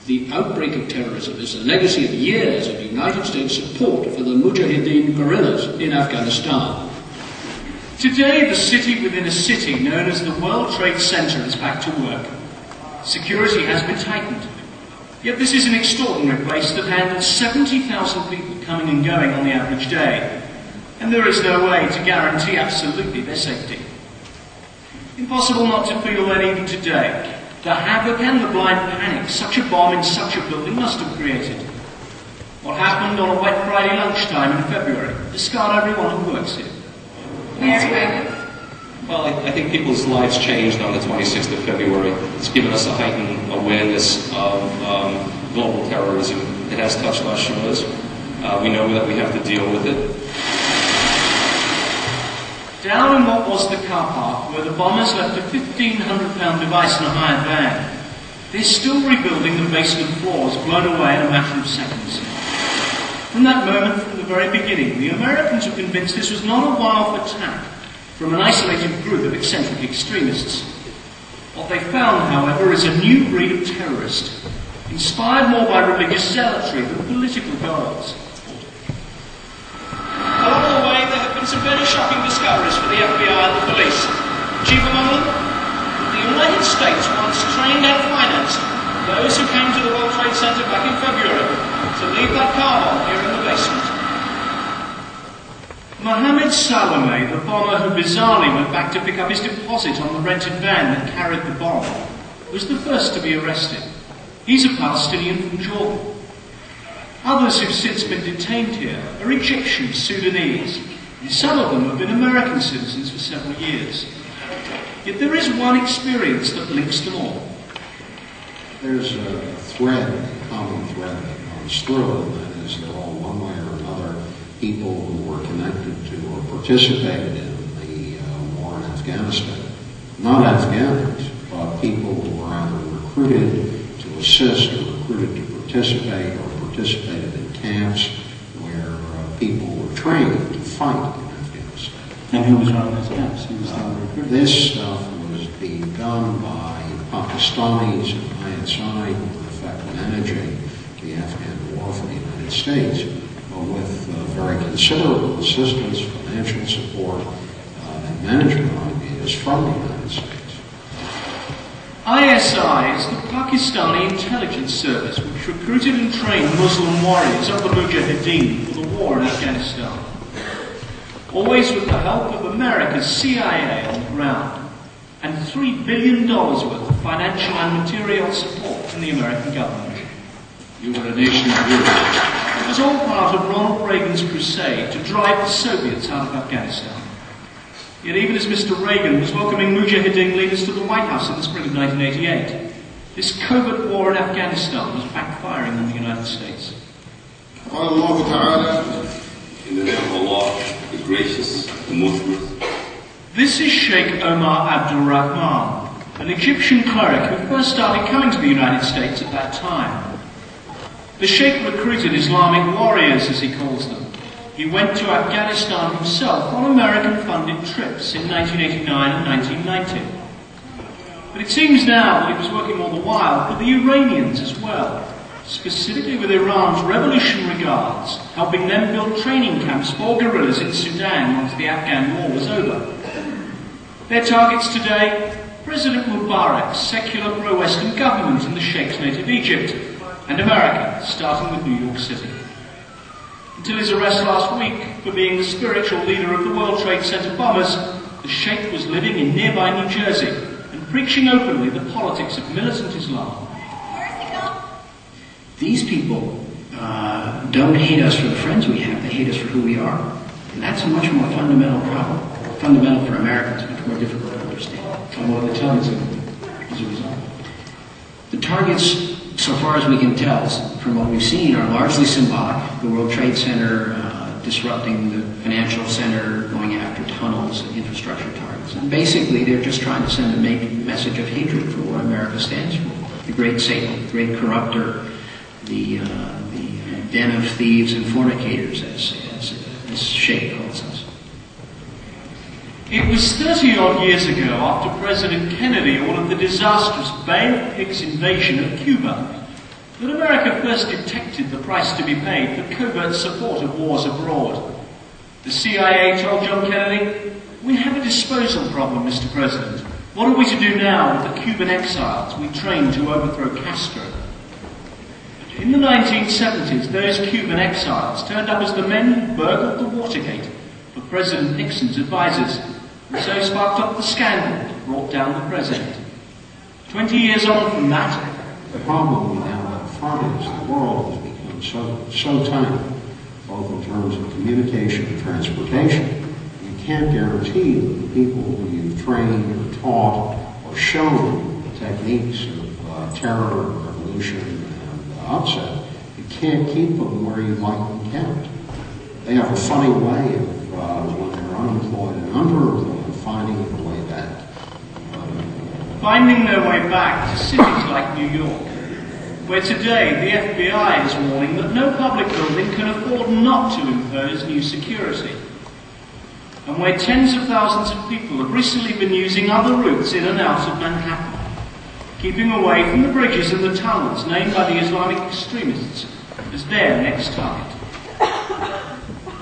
The outbreak of terrorism is a legacy of years of United States support for the Mujahideen guerrillas in Afghanistan. Today, the city within a city known as the World Trade Center is back to work. Security has been tightened. Yet this is an extraordinary place that handles 70,000 people coming and going on the average day. And there is no way to guarantee absolutely their safety. Impossible not to feel that even today, the havoc and the blind panic such a bomb in such a building must have created. What happened on a wet Friday lunchtime in February has scarred everyone who works here. Well, I think people's lives changed on the 26th of February. It's given us a heightened awareness of global terrorism. It has touched our shores. We know that we have to deal with it. Down in what was the car park, where the bombers left a 1,500-pound device in a hired van, they're still rebuilding the basement floors, blown away in a matter of seconds. From that moment, from the very beginning, the Americans were convinced this was not a one-off attack from an isolated group of eccentric extremists. What they found, however, is a new breed of terrorist, inspired more by religious zealotry than political goals. Along the way, there have been some very shocking discoveries for the FBI and the police. Chief among them, the United States once trained and financed those who came to the World Trade Center back in February to leave that car bomb here in the basement. Mohammed Salome, the bomber who bizarrely went back to pick up his deposit on the rented van that carried the bomb, was the first to be arrested. He's a Palestinian from Jordan. Others who've since been detained here are Egyptian, Sudanese, and some of them have been American citizens for several years. Yet there is one experience that links them all. There's a thread, a common thread that runs through, and that is they're all one way or another people who were connected to or participated in the war in Afghanistan. Not Afghans, but people who were either recruited to assist or recruited to participate or participated in camps where people were trained to fight in Afghanistan. And who was running those camps? Who was this stuff was being done by Pakistanis and ISI, who were in fact managing the Afghan war for the United States, with very considerable assistance, financial support, and management ideas from the United States. ISI is the Pakistani intelligence service which recruited and trained Muslim warriors of the Mujahideen for the war in Afghanistan. Always with the help of America's CIA on the ground, and $3 billion worth of financial and material support from the American government. You were a nation of heroes. It was all part of Ronald Reagan's crusade to drive the Soviets out of Afghanistan. Yet even as Mr. Reagan was welcoming Mujahideen leaders to the White House in the spring of 1988, this covert war in Afghanistan was backfiring on the United States. Allah Ta'ala, in the name of Allah, the gracious, the most merciful. This is Sheikh Omar Abdul Rahman, an Egyptian cleric who first started coming to the United States at that time. The Sheikh recruited Islamic warriors, as he calls them. He went to Afghanistan himself on American-funded trips in 1989 and 1990. But it seems now that he was working all the while for the Iranians as well, specifically with Iran's Revolutionary Guards, helping them build training camps for guerrillas in Sudan once the Afghan war was over. Their targets today, President Mubarak's secular pro-Western government in the Sheikh's native Egypt, and America, starting with New York City. Until his arrest last week for being the spiritual leader of the World Trade Center bombers, the Sheikh was living in nearby New Jersey and preaching openly the politics of militant Islam. These people don't hate us for the friends we have, they hate us for who we are. And that's a much more fundamental problem. Fundamental for Americans, much more difficult to understand. And what are the targets as a result? The targets, so far as we can tell, from what we've seen, are largely symbolic. The World Trade Center disrupting the financial center, going after tunnels and infrastructure targets. And basically, they're just trying to send a message of hatred for what America stands for. The great Satan, the great corrupter, the den of thieves and fornicators, as Sheikh calls us. It was 30-odd years ago, after President Kennedy ordered the disastrous Bay of Pigs invasion of Cuba, that America first detected the price to be paid for covert support of wars abroad. The CIA told John Kennedy, "We have a disposal problem, Mr. President. What are we to do now with the Cuban exiles we trained to overthrow Castro?" In the 1970s, those Cuban exiles turned up as the men who burgled the Watergate for President Nixon's advisors, and so sparked up the scandal that brought down the president. 20 years on from that, The problem we have up front is the world has become so tight, both in terms of communication and transportation. You can't guarantee that the people who you've trained or taught or shown techniques of terror, revolution, and upset, you can't keep them where you'd like them kept. They have a funny way of, when they're unemployed and underemployed, finding their way back. finding their way back to cities like New York, where today the FBI is warning that no public building can afford not to impose new security, and where tens of thousands of people have recently been using other routes in and out of Manhattan, keeping away from the bridges and the tunnels named by the Islamic extremists as their next target.